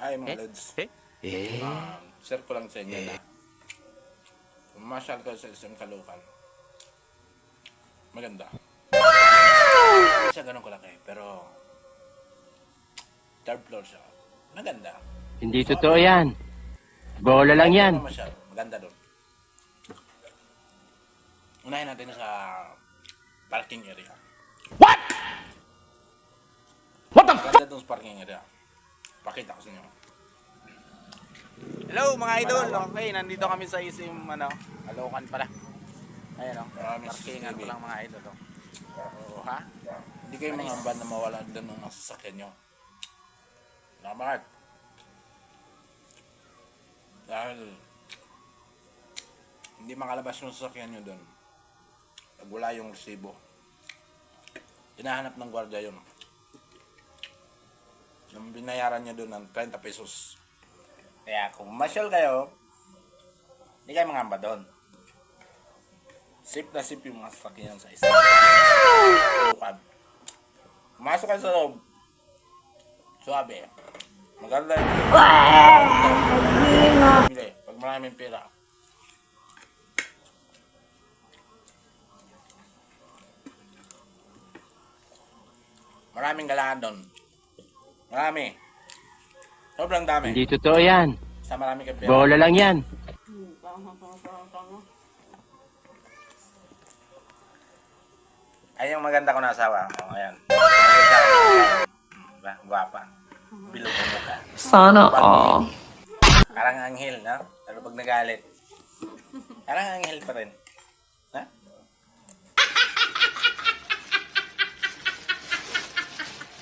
Ay mga lods, share ko lang sa inyo na mamasyal ka sa isang Caloocan. Maganda. Hindi siya ganun kalaki, pero third floor siya. Maganda. Hindi totoo yan. Bola lang yan. Mamasyal, maganda doon. Unahin natin sa parking area. What? What the fuck? Maganda doon sa parking area. Pakita ko sa inyo. Hello mga idol, okay, nandito kami sa isim, Caloocan pala. Ayan o, Maraming parkingan ko CCTV. lang mga idol o. Oo ha? Hindi kayo mga van na mawala doon ng sasakyan nyo. Bakit? Dahil hindi makalabas yung sasakyan nyo doon. Pag wala yung resibo. Hinahanap ng gwardiya yun. Nung binayaran nyo doon ng 30 pesos. Kaya kung masyal kayo, hindi kayo mangamba doon. Safe na safe yung mga sasakyan sa isa. Caloocan. Pumasok kayo sa loob. Suwabe. Maganda yun. Pag maraming pera. Maraming galaan doon. Marami. Sobrang dami. Hindi totoo yan. Sa marami kang pera. Bola lang yan. Ay, yung maganda ko na asawa. O, ayan. Diba? Guwapa. Bilog ang mukha. Sana all. Parang anghel, no? Pero pag nagalit, parang anghel pa rin.